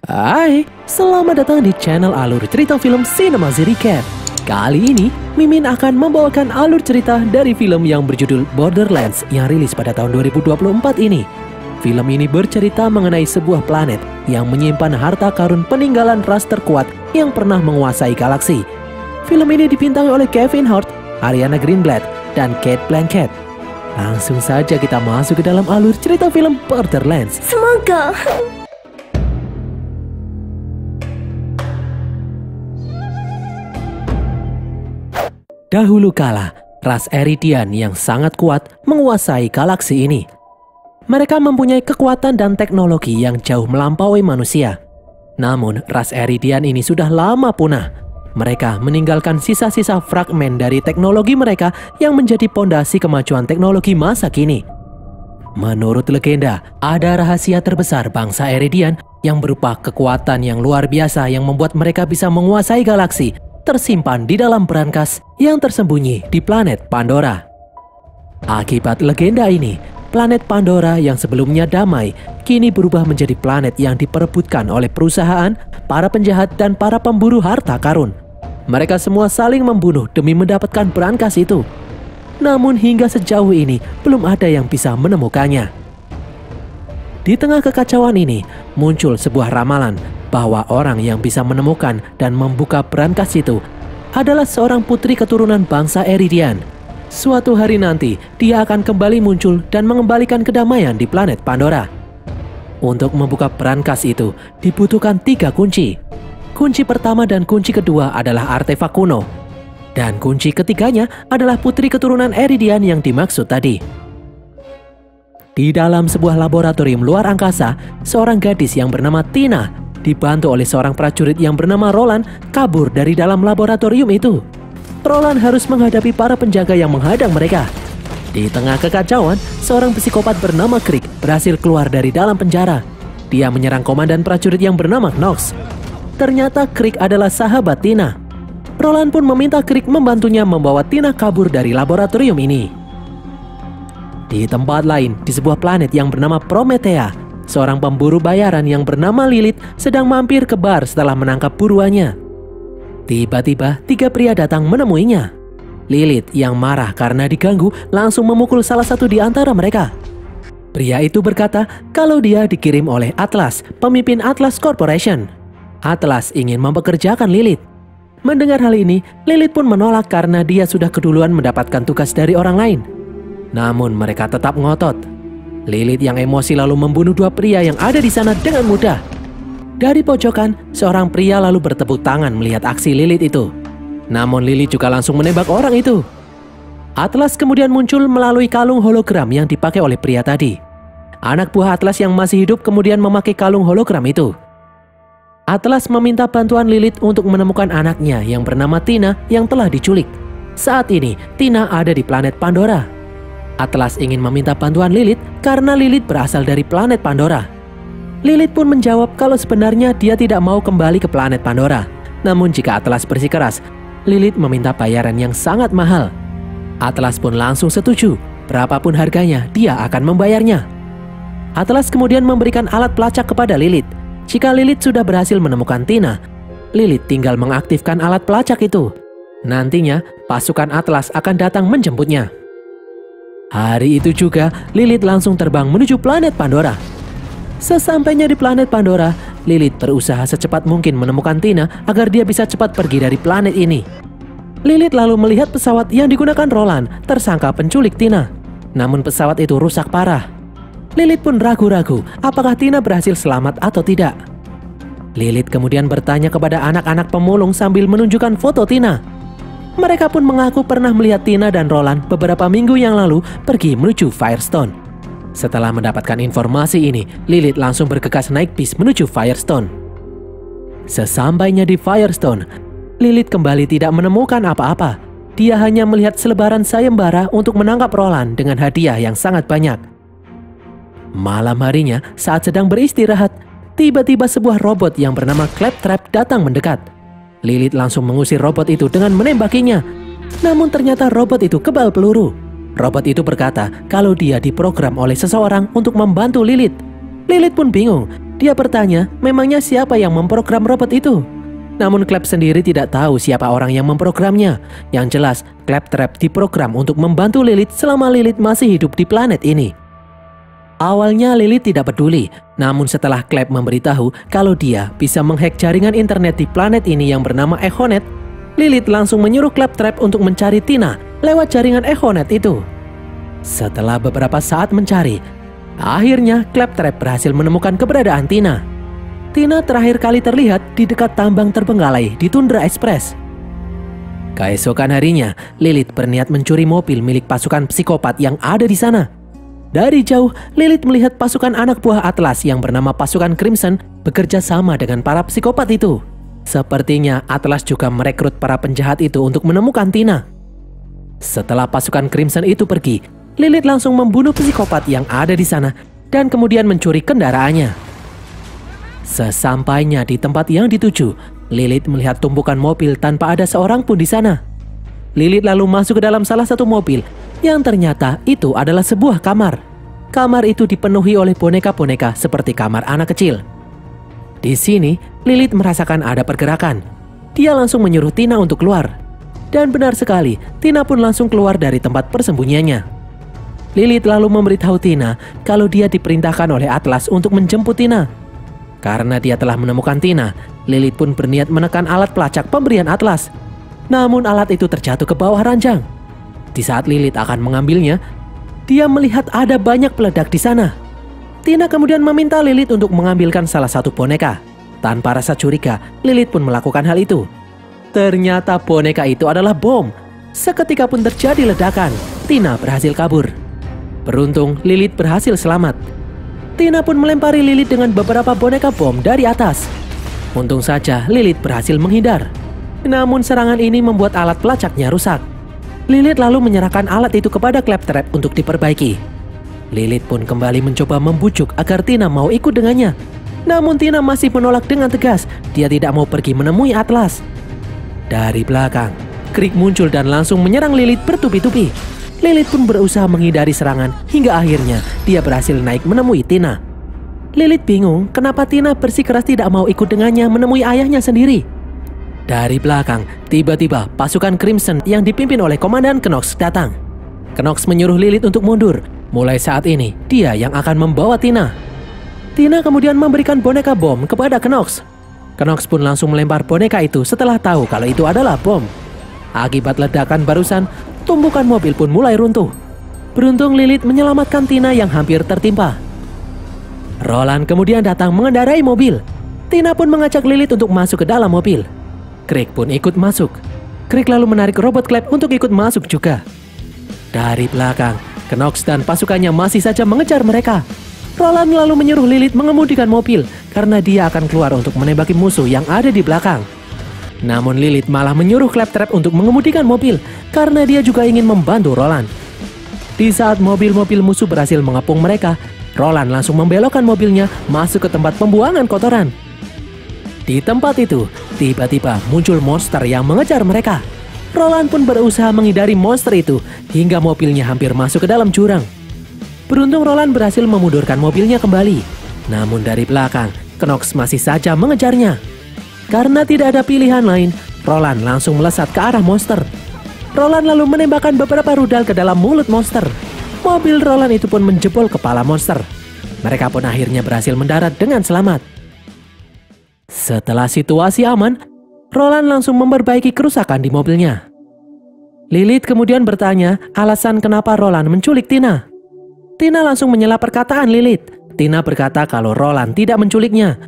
Hai, selamat datang di channel alur cerita film Cinemazy Recap. Kali ini, Mimin akan membawakan alur cerita dari film yang berjudul Borderlands yang rilis pada tahun 2024 ini. Film ini bercerita mengenai sebuah planet yang menyimpan harta karun peninggalan ras terkuat yang pernah menguasai galaksi. Film ini dibintangi oleh Kevin Hart, Ariana Greenblatt, dan Cate Blanchett. Langsung saja kita masuk ke dalam alur cerita film Borderlands. Semoga. Dahulu kala, ras Eridian yang sangat kuat menguasai galaksi ini. Mereka mempunyai kekuatan dan teknologi yang jauh melampaui manusia. Namun, ras Eridian ini sudah lama punah. Mereka meninggalkan sisa-sisa fragmen dari teknologi mereka yang menjadi pondasi kemajuan teknologi masa kini. Menurut legenda, ada rahasia terbesar bangsa Eridian yang berupa kekuatan yang luar biasa yang membuat mereka bisa menguasai galaksi, tersimpan di dalam brankas yang tersembunyi di planet Pandora. Akibat legenda ini, planet Pandora yang sebelumnya damai kini berubah menjadi planet yang diperebutkan oleh perusahaan, para penjahat, dan para pemburu harta karun. Mereka semua saling membunuh demi mendapatkan brankas itu. Namun hingga sejauh ini belum ada yang bisa menemukannya. Di tengah kekacauan ini, muncul sebuah ramalan bahwa orang yang bisa menemukan dan membuka brankas itu adalah seorang putri keturunan bangsa Eridian. Suatu hari nanti, dia akan kembali muncul dan mengembalikan kedamaian di planet Pandora. Untuk membuka brankas itu, dibutuhkan 3 kunci. Kunci pertama dan kunci kedua adalah artefak kuno. Dan kunci ketiganya adalah putri keturunan Eridian yang dimaksud tadi. Di dalam sebuah laboratorium luar angkasa, seorang gadis yang bernama Tina dibantu oleh seorang prajurit yang bernama Roland kabur dari dalam laboratorium itu. Roland harus menghadapi para penjaga yang menghadang mereka. Di tengah kekacauan, seorang psikopat bernama Krieg berhasil keluar dari dalam penjara. Dia menyerang komandan prajurit yang bernama Knox. Ternyata Krieg adalah sahabat Tina. Roland pun meminta Krieg membantunya membawa Tina kabur dari laboratorium ini. Di tempat lain, di sebuah planet yang bernama Promethea, seorang pemburu bayaran yang bernama Lilith sedang mampir ke bar setelah menangkap buruannya. Tiba-tiba 3 pria datang menemuinya. Lilith yang marah karena diganggu langsung memukul salah satu di antara mereka. Pria itu berkata kalau dia dikirim oleh Atlas, pemimpin Atlas Corporation. Atlas ingin mempekerjakan Lilith. Mendengar hal ini, Lilith pun menolak karena dia sudah keduluan mendapatkan tugas dari orang lain. Namun mereka tetap ngotot. Lilith yang emosi lalu membunuh 2 pria yang ada di sana dengan mudah. Dari pojokan, seorang pria lalu bertepuk tangan melihat aksi Lilith itu. Namun Lilith juga langsung menembak orang itu. Atlas kemudian muncul melalui kalung hologram yang dipakai oleh pria tadi. Anak buah Atlas yang masih hidup kemudian memakai kalung hologram itu. Atlas meminta bantuan Lilith untuk menemukan anaknya yang bernama Tina yang telah diculik. Saat ini, Tina ada di planet Pandora. Atlas ingin meminta bantuan Lilith karena Lilith berasal dari planet Pandora. Lilith pun menjawab kalau sebenarnya dia tidak mau kembali ke planet Pandora. Namun jika Atlas bersikeras, Lilith meminta bayaran yang sangat mahal. Atlas pun langsung setuju, berapapun harganya dia akan membayarnya. Atlas kemudian memberikan alat pelacak kepada Lilith. Jika Lilith sudah berhasil menemukan Tina, Lilith tinggal mengaktifkan alat pelacak itu. Nantinya, pasukan Atlas akan datang menjemputnya. Hari itu juga, Lilith langsung terbang menuju planet Pandora. Sesampainya di planet Pandora, Lilith berusaha secepat mungkin menemukan Tina agar dia bisa cepat pergi dari planet ini. Lilith lalu melihat pesawat yang digunakan Roland tersangka penculik Tina. Namun pesawat itu rusak parah. Lilith pun ragu-ragu apakah Tina berhasil selamat atau tidak. Lilith kemudian bertanya kepada anak-anak pemulung sambil menunjukkan foto Tina. Mereka pun mengaku pernah melihat Tina dan Roland beberapa minggu yang lalu pergi menuju Firestone. Setelah mendapatkan informasi ini, Lilith langsung bergegas naik bis menuju Firestone. Sesampainya di Firestone, Lilith kembali tidak menemukan apa-apa. Dia hanya melihat selebaran sayembara untuk menangkap Roland dengan hadiah yang sangat banyak. Malam harinya, saat sedang beristirahat, tiba-tiba sebuah robot yang bernama Claptrap datang mendekat. Lilith langsung mengusir robot itu dengan menembakinya. Namun ternyata robot itu kebal peluru. Robot itu berkata kalau dia diprogram oleh seseorang untuk membantu Lilith. Lilith pun bingung. Dia bertanya, memangnya siapa yang memprogram robot itu? Namun Clap sendiri tidak tahu siapa orang yang memprogramnya. Yang jelas, Claptrap diprogram untuk membantu Lilith selama Lilith masih hidup di planet ini. Awalnya Lilith tidak peduli, namun setelah Clap memberitahu kalau dia bisa menghack jaringan internet di planet ini yang bernama Echonet, Lilith langsung menyuruh Claptrap untuk mencari Tina lewat jaringan Echonet itu. Setelah beberapa saat mencari, akhirnya Claptrap berhasil menemukan keberadaan Tina. Tina terakhir kali terlihat di dekat tambang terbengkalai di Tundra Express. Keesokan harinya, Lilith berniat mencuri mobil milik pasukan psikopat yang ada di sana. Dari jauh, Lilith melihat pasukan anak buah Atlas yang bernama pasukan Crimson bekerja sama dengan para psikopat itu. Sepertinya Atlas juga merekrut para penjahat itu untuk menemukan Tina. Setelah pasukan Crimson itu pergi, Lilith langsung membunuh psikopat yang ada di sana dan kemudian mencuri kendaraannya. Sesampainya di tempat yang dituju, Lilith melihat tumpukan mobil tanpa ada seorang pun di sana. Lilith lalu masuk ke dalam salah satu mobil yang ternyata itu adalah sebuah kamar. Kamar itu dipenuhi oleh boneka-boneka seperti kamar anak kecil. Di sini, Lilith merasakan ada pergerakan. Dia langsung menyuruh Tina untuk keluar. Dan benar sekali, Tina pun langsung keluar dari tempat persembunyiannya. Lilith lalu memberitahu Tina kalau dia diperintahkan oleh Atlas untuk menjemput Tina. Karena dia telah menemukan Tina, Lilith pun berniat menekan alat pelacak pemberian Atlas. Namun alat itu terjatuh ke bawah ranjang. Di saat Lilith akan mengambilnya, dia melihat ada banyak peledak di sana. Tina kemudian meminta Lilith untuk mengambilkan salah satu boneka. Tanpa rasa curiga, Lilith pun melakukan hal itu. Ternyata boneka itu adalah bom. Seketika pun terjadi ledakan. Tina berhasil kabur. Beruntung, Lilith berhasil selamat. Tina pun melempari Lilith dengan beberapa boneka bom dari atas. Untung saja Lilith berhasil menghindar. Namun serangan ini membuat alat pelacaknya rusak. Lilith lalu menyerahkan alat itu kepada Claptrap untuk diperbaiki. Lilith pun kembali mencoba membujuk agar Tina mau ikut dengannya. Namun Tina masih menolak dengan tegas. Dia tidak mau pergi menemui Atlas. Dari belakang, Krieg muncul dan langsung menyerang Lilith bertubi-tubi. Lilith pun berusaha menghindari serangan hingga akhirnya dia berhasil naik menemui Tina. Lilith bingung kenapa Tina bersikeras tidak mau ikut dengannya menemui ayahnya sendiri. Dari belakang, tiba-tiba pasukan Crimson yang dipimpin oleh Komandan Knox datang. Knox menyuruh Lilith untuk mundur. Mulai saat ini, dia yang akan membawa Tina. Tina kemudian memberikan boneka bom kepada Knox. Knox pun langsung melempar boneka itu setelah tahu kalau itu adalah bom. Akibat ledakan barusan, tumpukan mobil pun mulai runtuh. Beruntung Lilith menyelamatkan Tina yang hampir tertimpa. Roland kemudian datang mengendarai mobil. Tina pun mengajak Lilith untuk masuk ke dalam mobil. Krieg pun ikut masuk. Krieg lalu menarik robot Clap untuk ikut masuk juga. Dari belakang, Knox dan pasukannya masih saja mengejar mereka. Roland lalu menyuruh Lilith mengemudikan mobil karena dia akan keluar untuk menembaki musuh yang ada di belakang. Namun Lilith malah menyuruh Claptrap untuk mengemudikan mobil karena dia juga ingin membantu Roland. Di saat mobil-mobil musuh berhasil mengepung mereka, Roland langsung membelokkan mobilnya masuk ke tempat pembuangan kotoran. Di tempat itu, tiba-tiba muncul monster yang mengejar mereka. Roland pun berusaha menghindari monster itu hingga mobilnya hampir masuk ke dalam jurang. Beruntung Roland berhasil memundurkan mobilnya kembali. Namun dari belakang, Knox masih saja mengejarnya. Karena tidak ada pilihan lain, Roland langsung melesat ke arah monster. Roland lalu menembakkan beberapa rudal ke dalam mulut monster. Mobil Roland itu pun menjebol kepala monster. Mereka pun akhirnya berhasil mendarat dengan selamat. Setelah situasi aman, Roland langsung memperbaiki kerusakan di mobilnya. Lilith kemudian bertanya alasan kenapa Roland menculik Tina. Tina langsung menyela perkataan Lilith. Tina berkata kalau Roland tidak menculiknya.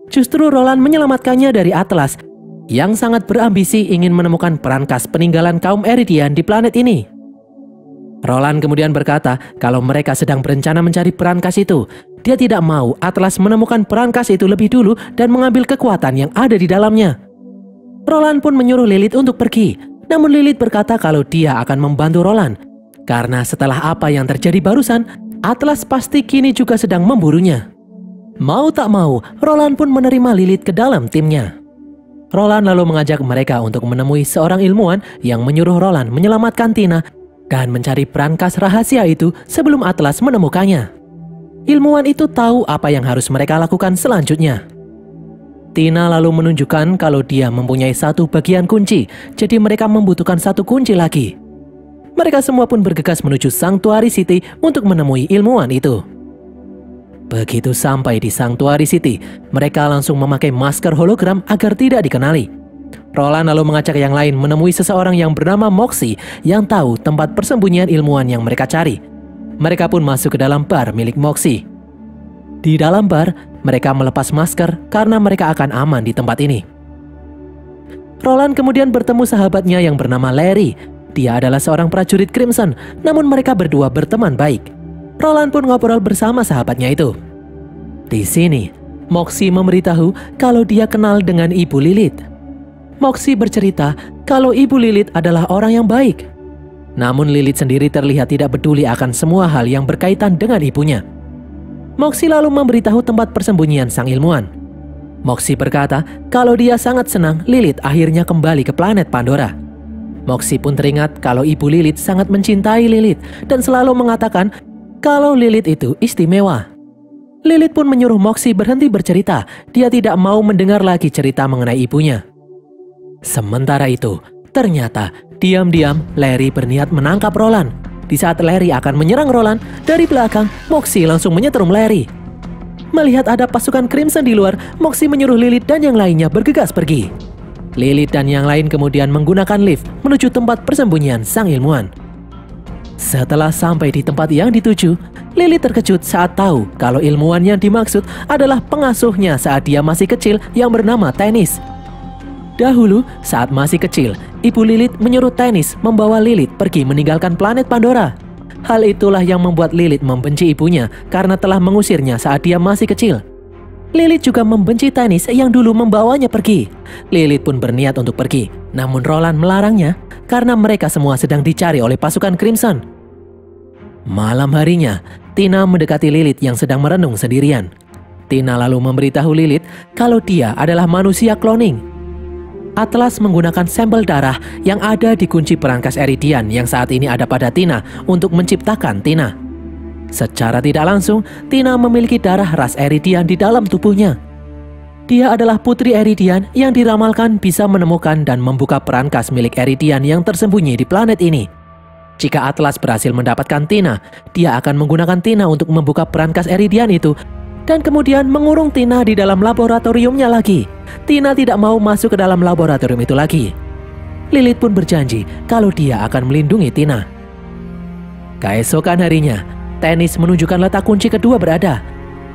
Justru Roland menyelamatkannya dari Atlas yang sangat berambisi ingin menemukan perankas peninggalan kaum Eridian di planet ini. Roland kemudian berkata kalau mereka sedang berencana mencari perankas itu. Dia tidak mau Atlas menemukan perankas itu lebih dulu dan mengambil kekuatan yang ada di dalamnya. Roland pun menyuruh Lilith untuk pergi. Namun Lilith berkata kalau dia akan membantu Roland. Karena setelah apa yang terjadi barusan, Atlas pasti kini juga sedang memburunya. Mau tak mau, Roland pun menerima Lilith ke dalam timnya. Roland lalu mengajak mereka untuk menemui seorang ilmuwan yang menyuruh Roland menyelamatkan Tina dan mencari perankas rahasia itu sebelum Atlas menemukannya. Ilmuwan itu tahu apa yang harus mereka lakukan selanjutnya. Tina lalu menunjukkan kalau dia mempunyai satu bagian kunci, jadi mereka membutuhkan satu kunci lagi. Mereka semua pun bergegas menuju Sanctuary City untuk menemui ilmuwan itu. Begitu sampai di Sanctuary City, mereka langsung memakai masker hologram agar tidak dikenali. Roland lalu mengajak yang lain menemui seseorang yang bernama Moxie yang tahu tempat persembunyian ilmuwan yang mereka cari. Mereka pun masuk ke dalam bar milik Moxie. Di dalam bar, mereka melepas masker karena mereka akan aman di tempat ini. Roland kemudian bertemu sahabatnya yang bernama Larry. Dia adalah seorang prajurit Crimson, namun mereka berdua berteman baik. Roland pun ngobrol bersama sahabatnya itu. Di sini, Moxie memberitahu kalau dia kenal dengan Ibu Lilith. Moxie bercerita kalau Ibu Lilith adalah orang yang baik. Namun Lilith sendiri terlihat tidak peduli akan semua hal yang berkaitan dengan ibunya. Moxie lalu memberitahu tempat persembunyian sang ilmuwan. Moxie berkata kalau dia sangat senang Lilith akhirnya kembali ke planet Pandora. Moxie pun teringat kalau Ibu Lilith sangat mencintai Lilith dan selalu mengatakan kalau Lilith itu istimewa. Lilith pun menyuruh Moxie berhenti bercerita. Dia tidak mau mendengar lagi cerita mengenai ibunya. Sementara itu, ternyata diam-diam Larry berniat menangkap Roland. Di saat Larry akan menyerang Roland, dari belakang Moxie langsung menyetrum Larry. Melihat ada pasukan Crimson di luar, Moxie menyuruh Lilith dan yang lainnya bergegas pergi. Lilith dan yang lain kemudian menggunakan lift menuju tempat persembunyian sang ilmuwan. Setelah sampai di tempat yang dituju, Lilith terkejut saat tahu kalau ilmuwan yang dimaksud adalah pengasuhnya saat dia masih kecil yang bernama Tennis. Dahulu, saat masih kecil, Ibu Lilith menyuruh Tennis membawa Lilith pergi meninggalkan planet Pandora. Hal itulah yang membuat Lilith membenci ibunya karena telah mengusirnya saat dia masih kecil. Lilith juga membenci Tennis yang dulu membawanya pergi. Lilith pun berniat untuk pergi, namun Roland melarangnya karena mereka semua sedang dicari oleh pasukan Crimson. Malam harinya, Tina mendekati Lilith yang sedang merenung sendirian. Tina lalu memberitahu Lilith kalau dia adalah manusia cloning. Atlas menggunakan sampel darah yang ada di kunci perangkas Eridian yang saat ini ada pada Tina untuk menciptakan Tina. Secara tidak langsung, Tina memiliki darah ras Eridian di dalam tubuhnya. Dia adalah putri Eridian yang diramalkan bisa menemukan dan membuka perangkas milik Eridian yang tersembunyi di planet ini. Jika Atlas berhasil mendapatkan Tina, dia akan menggunakan Tina untuk membuka perangkas Eridian itu dan kemudian mengurung Tina di dalam laboratoriumnya lagi. Tina tidak mau masuk ke dalam laboratorium itu lagi. Lilith pun berjanji kalau dia akan melindungi Tina. Keesokan harinya, Tennis menunjukkan letak kunci kedua berada.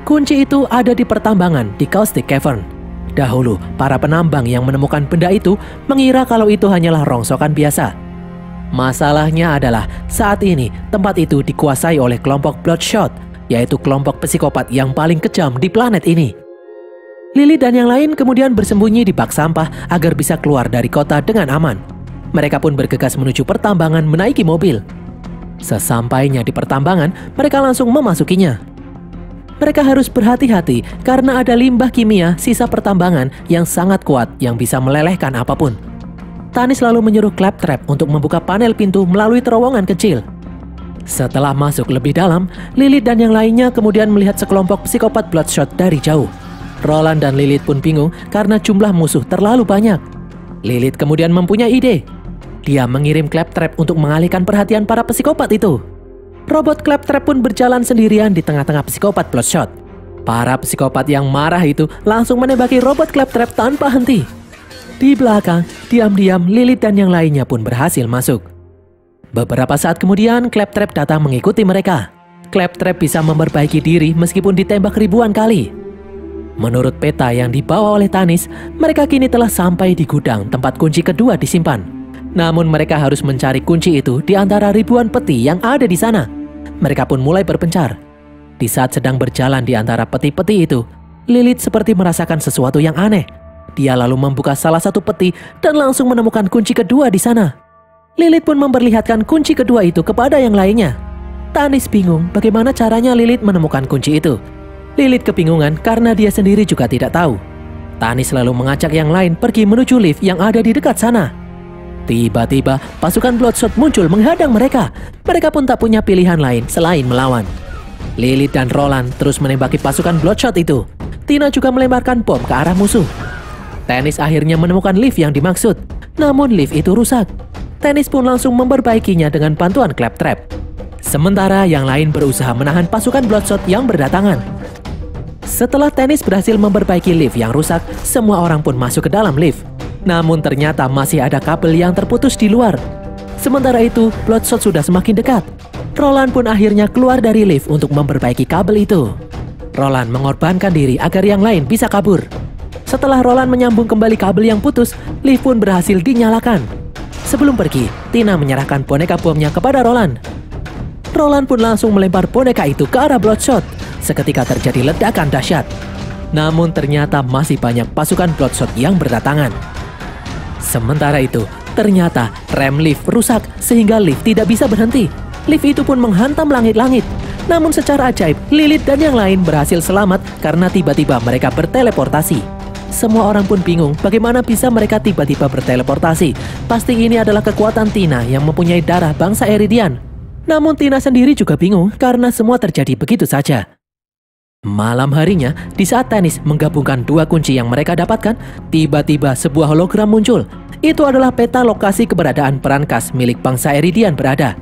Kunci itu ada di pertambangan di Caustic Cavern. Dahulu, para penambang yang menemukan benda itu mengira kalau itu hanyalah rongsokan biasa. Masalahnya adalah saat ini tempat itu dikuasai oleh kelompok Bloodshot, yaitu kelompok psikopat yang paling kejam di planet ini. Lily dan yang lain kemudian bersembunyi di bak sampah agar bisa keluar dari kota dengan aman. Mereka pun bergegas menuju pertambangan menaiki mobil. Sesampainya di pertambangan, mereka langsung memasukinya. Mereka harus berhati-hati karena ada limbah kimia sisa pertambangan yang sangat kuat yang bisa melelehkan apapun. Tanis lalu menyuruh Claptrap untuk membuka panel pintu melalui terowongan kecil. Setelah masuk lebih dalam, Lilith dan yang lainnya kemudian melihat sekelompok psikopat Bloodshot dari jauh. Roland dan Lilith pun bingung karena jumlah musuh terlalu banyak. Lilith kemudian mempunyai ide. Dia mengirim Claptrap untuk mengalihkan perhatian para psikopat itu. Robot Claptrap pun berjalan sendirian di tengah-tengah psikopat Bloodshot. Para psikopat yang marah itu langsung menembaki robot Claptrap tanpa henti. Di belakang, diam-diam Lilith dan yang lainnya pun berhasil masuk. Beberapa saat kemudian, Claptrap datang mengikuti mereka. Claptrap bisa memperbaiki diri meskipun ditembak ribuan kali. Menurut peta yang dibawa oleh Tanis, mereka kini telah sampai di gudang tempat kunci kedua disimpan. Namun mereka harus mencari kunci itu di antara ribuan peti yang ada di sana. Mereka pun mulai berpencar. Di saat sedang berjalan di antara peti-peti itu, Lilith seperti merasakan sesuatu yang aneh. Dia lalu membuka salah satu peti dan langsung menemukan kunci kedua di sana. Lilith pun memperlihatkan kunci kedua itu kepada yang lainnya. Tanis bingung bagaimana caranya Lilith menemukan kunci itu. Lilith kebingungan karena dia sendiri juga tidak tahu. Tanis lalu mengajak yang lain pergi menuju lift yang ada di dekat sana. Tiba-tiba pasukan Bloodshot muncul menghadang mereka. Mereka pun tak punya pilihan lain selain melawan. Lilith dan Roland terus menembaki pasukan Bloodshot itu. Tina juga melemparkan bom ke arah musuh. Tennis akhirnya menemukan lift yang dimaksud, namun lift itu rusak. Tennis pun langsung memperbaikinya dengan bantuan Claptrap. Sementara yang lain berusaha menahan pasukan Bloodshot yang berdatangan. Setelah Tennis berhasil memperbaiki lift yang rusak, semua orang pun masuk ke dalam lift. Namun ternyata masih ada kabel yang terputus di luar. Sementara itu, Bloodshot sudah semakin dekat. Roland pun akhirnya keluar dari lift untuk memperbaiki kabel itu. Roland mengorbankan diri agar yang lain bisa kabur. Setelah Roland menyambung kembali kabel yang putus, lift pun berhasil dinyalakan. Sebelum pergi, Tina menyerahkan boneka bomnya kepada Roland. Roland pun langsung melempar boneka itu ke arah Bloodshot. Seketika terjadi ledakan dahsyat. Namun ternyata masih banyak pasukan Bloodshot yang berdatangan. Sementara itu, ternyata rem lift rusak sehingga lift tidak bisa berhenti. Lift itu pun menghantam langit-langit. Namun secara ajaib, Lilith dan yang lain berhasil selamat karena tiba-tiba mereka berteleportasi. Semua orang pun bingung bagaimana bisa mereka tiba-tiba berteleportasi. Pasti ini adalah kekuatan Tina yang mempunyai darah bangsa Eridian. Namun Tina sendiri juga bingung karena semua terjadi begitu saja. Malam harinya, di saat Tennis menggabungkan dua kunci yang mereka dapatkan, tiba-tiba sebuah hologram muncul. Itu adalah peta lokasi keberadaan perankas milik bangsa Eridian berada.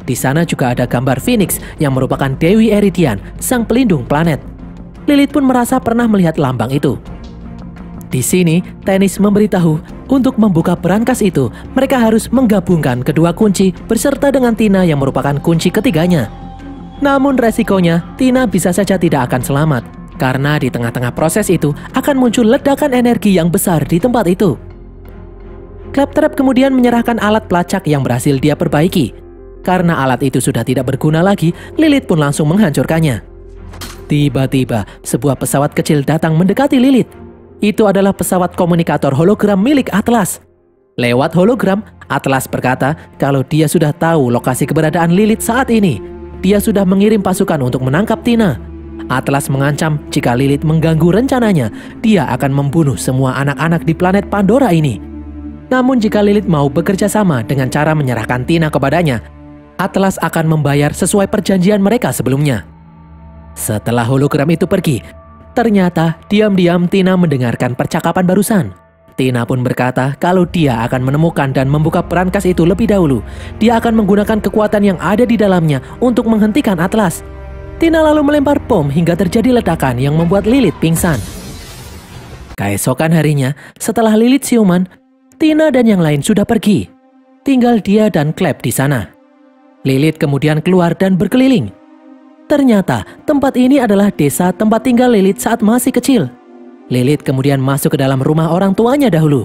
Di sana juga ada gambar Phoenix yang merupakan Dewi Eridian, sang pelindung planet. Lilith pun merasa pernah melihat lambang itu. Di sini, Tennis memberitahu untuk membuka perankas itu, mereka harus menggabungkan kedua kunci beserta dengan Tina yang merupakan kunci ketiganya. Namun resikonya, Tina bisa saja tidak akan selamat, karena di tengah-tengah proses itu akan muncul ledakan energi yang besar di tempat itu. Claptrap kemudian menyerahkan alat pelacak yang berhasil dia perbaiki. Karena alat itu sudah tidak berguna lagi, Lilith pun langsung menghancurkannya. Tiba-tiba, sebuah pesawat kecil datang mendekati Lilith. Itu adalah pesawat komunikator hologram milik Atlas. Lewat hologram, Atlas berkata kalau dia sudah tahu lokasi keberadaan Lilith saat ini. Dia sudah mengirim pasukan untuk menangkap Tina. Atlas mengancam jika Lilith mengganggu rencananya, dia akan membunuh semua anak-anak di planet Pandora ini. Namun jika Lilith mau bekerja sama dengan cara menyerahkan Tina kepadanya, Atlas akan membayar sesuai perjanjian mereka sebelumnya. Setelah hologram itu pergi, ternyata diam-diam Tina mendengarkan percakapan barusan. Tina pun berkata kalau dia akan menemukan dan membuka perankas itu lebih dahulu. Dia akan menggunakan kekuatan yang ada di dalamnya untuk menghentikan Atlas. Tina lalu melempar bom hingga terjadi ledakan yang membuat Lilith pingsan. Keesokan harinya, setelah Lilith siuman, Tina dan yang lain sudah pergi. Tinggal dia dan Clap di sana. Lilith kemudian keluar dan berkeliling. Ternyata tempat ini adalah desa tempat tinggal Lilith saat masih kecil. Lilith kemudian masuk ke dalam rumah orang tuanya dahulu.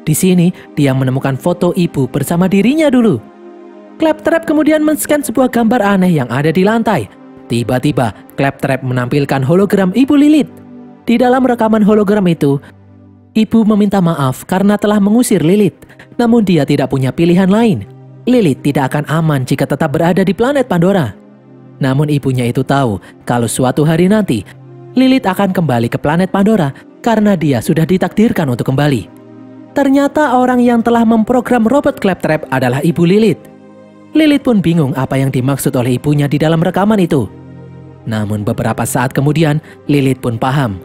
Di sini dia menemukan foto ibu bersama dirinya dulu. Claptrap kemudian men-scan sebuah gambar aneh yang ada di lantai. Tiba-tiba Claptrap menampilkan hologram ibu Lilith. Di dalam rekaman hologram itu, ibu meminta maaf karena telah mengusir Lilith. Namun dia tidak punya pilihan lain. Lilith tidak akan aman jika tetap berada di planet Pandora. Namun ibunya itu tahu kalau suatu hari nanti Lilith akan kembali ke planet Pandora karena dia sudah ditakdirkan untuk kembali. Ternyata orang yang telah memprogram robot Claptrap adalah ibu Lilith. Lilith pun bingung apa yang dimaksud oleh ibunya di dalam rekaman itu. Namun beberapa saat kemudian Lilith pun paham.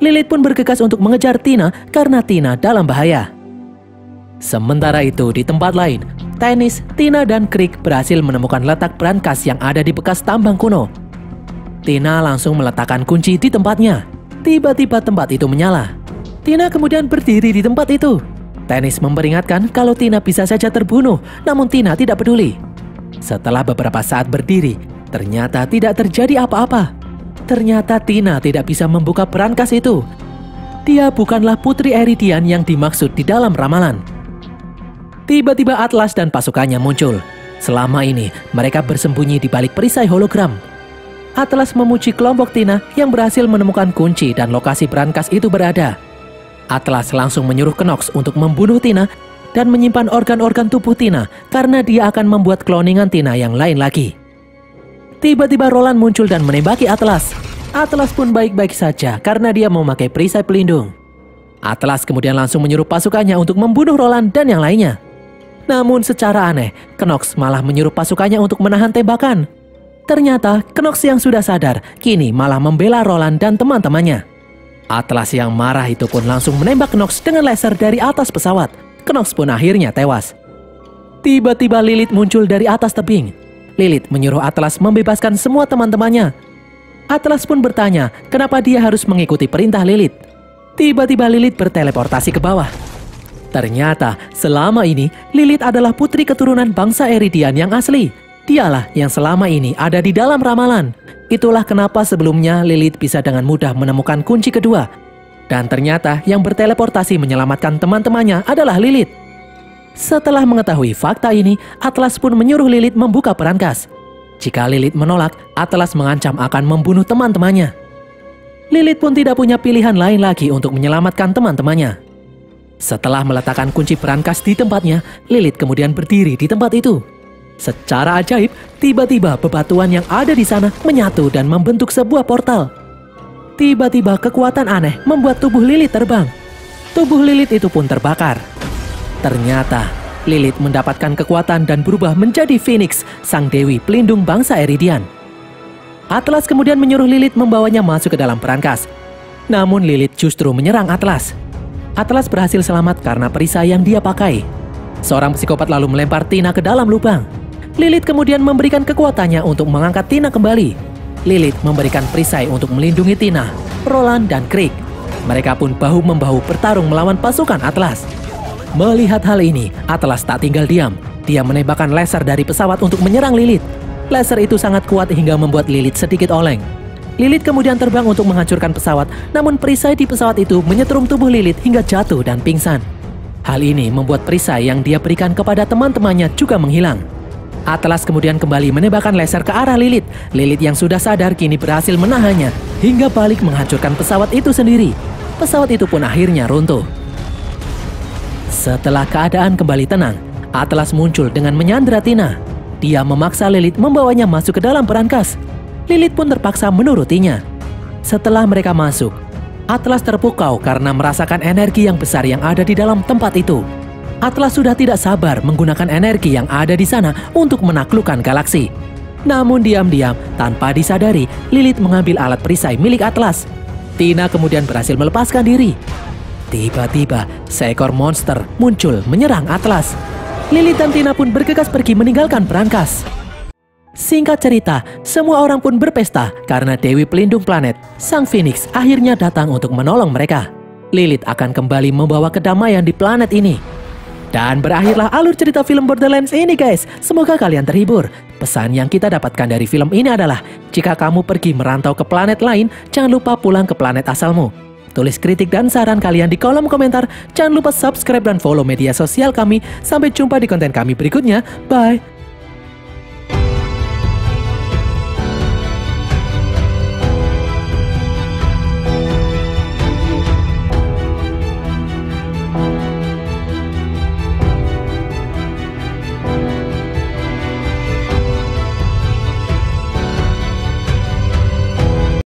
Lilith pun bergegas untuk mengejar Tina karena Tina dalam bahaya. Sementara itu di tempat lain, Tennis, Tina dan Krieg berhasil menemukan letak brankas yang ada di bekas tambang kuno. Tina langsung meletakkan kunci di tempatnya. Tiba-tiba tempat itu menyala. Tina kemudian berdiri di tempat itu. Tennis memperingatkan kalau Tina bisa saja terbunuh, namun Tina tidak peduli. Setelah beberapa saat berdiri, ternyata tidak terjadi apa-apa. Ternyata Tina tidak bisa membuka brankas itu. Dia bukanlah putri Eridian yang dimaksud di dalam ramalan. Tiba-tiba Atlas dan pasukannya muncul. Selama ini, mereka bersembunyi di balik perisai hologram. Atlas memuji kelompok Tina yang berhasil menemukan kunci dan lokasi brankas itu berada. Atlas langsung menyuruh Knox untuk membunuh Tina dan menyimpan organ-organ tubuh Tina karena dia akan membuat kloningan Tina yang lain lagi. Tiba-tiba Roland muncul dan menembaki Atlas. Atlas pun baik-baik saja karena dia memakai perisai pelindung. Atlas kemudian langsung menyuruh pasukannya untuk membunuh Roland dan yang lainnya. Namun secara aneh, Knox malah menyuruh pasukannya untuk menahan tembakan. Ternyata Knox yang sudah sadar kini malah membela Roland dan teman-temannya. Atlas yang marah itu pun langsung menembak Knox dengan laser dari atas pesawat. Knox pun akhirnya tewas. Tiba-tiba Lilith muncul dari atas tebing. Lilith menyuruh Atlas membebaskan semua teman-temannya. Atlas pun bertanya kenapa dia harus mengikuti perintah Lilith. Tiba-tiba Lilith berteleportasi ke bawah. Ternyata selama ini Lilith adalah putri keturunan bangsa Eridian yang asli. Dialah yang selama ini ada di dalam ramalan. Itulah kenapa sebelumnya Lilith bisa dengan mudah menemukan kunci kedua. Dan ternyata yang berteleportasi menyelamatkan teman-temannya adalah Lilith. Setelah mengetahui fakta ini, Atlas pun menyuruh Lilith membuka perangkas. Jika Lilith menolak, Atlas mengancam akan membunuh teman-temannya. Lilith pun tidak punya pilihan lain lagi untuk menyelamatkan teman-temannya. Setelah meletakkan kunci perangkas di tempatnya, Lilith kemudian berdiri di tempat itu. Secara ajaib, tiba-tiba bebatuan yang ada di sana menyatu dan membentuk sebuah portal. Tiba-tiba kekuatan aneh membuat tubuh Lilith terbang. Tubuh Lilith itu pun terbakar. Ternyata, Lilith mendapatkan kekuatan dan berubah menjadi Phoenix, sang dewi pelindung bangsa Eridian. Atlas kemudian menyuruh Lilith membawanya masuk ke dalam perangkas. Namun Lilith justru menyerang Atlas. Atlas berhasil selamat karena perisai yang dia pakai. Seorang psikopat lalu melempar Tina ke dalam lubang. Lilith kemudian memberikan kekuatannya untuk mengangkat Tina kembali. Lilith memberikan perisai untuk melindungi Tina, Roland, dan Krieg. Mereka pun bahu-membahu bertarung melawan pasukan Atlas. Melihat hal ini, Atlas tak tinggal diam. Dia menembakkan laser dari pesawat untuk menyerang Lilith. Laser itu sangat kuat hingga membuat Lilith sedikit oleng. Lilith kemudian terbang untuk menghancurkan pesawat, namun perisai di pesawat itu menyetrum tubuh Lilith hingga jatuh dan pingsan. Hal ini membuat perisai yang dia berikan kepada teman-temannya juga menghilang. Atlas kemudian kembali menembakkan laser ke arah Lilith. Lilith yang sudah sadar kini berhasil menahannya hingga balik menghancurkan pesawat itu sendiri. Pesawat itu pun akhirnya runtuh. Setelah keadaan kembali tenang, Atlas muncul dengan menyandera Tina. Dia memaksa Lilith membawanya masuk ke dalam perangkas. Lilith pun terpaksa menurutinya. Setelah mereka masuk, Atlas terpukau karena merasakan energi yang besar yang ada di dalam tempat itu. Atlas sudah tidak sabar menggunakan energi yang ada di sana untuk menaklukkan galaksi. Namun diam-diam, tanpa disadari, Lilith mengambil alat perisai milik Atlas. Tina kemudian berhasil melepaskan diri. Tiba-tiba, seekor monster muncul menyerang Atlas. Lilith dan Tina pun bergegas pergi meninggalkan perangkas. Singkat cerita, semua orang pun berpesta karena Dewi Pelindung Planet, Sang Phoenix, akhirnya datang untuk menolong mereka. Lilith akan kembali membawa kedamaian di planet ini. Dan berakhirlah alur cerita film Borderlands ini guys. Semoga kalian terhibur. Pesan yang kita dapatkan dari film ini adalah, jika kamu pergi merantau ke planet lain, jangan lupa pulang ke planet asalmu. Tulis kritik dan saran kalian di kolom komentar. Jangan lupa subscribe dan follow media sosial kami. Sampai jumpa di konten kami berikutnya. Bye.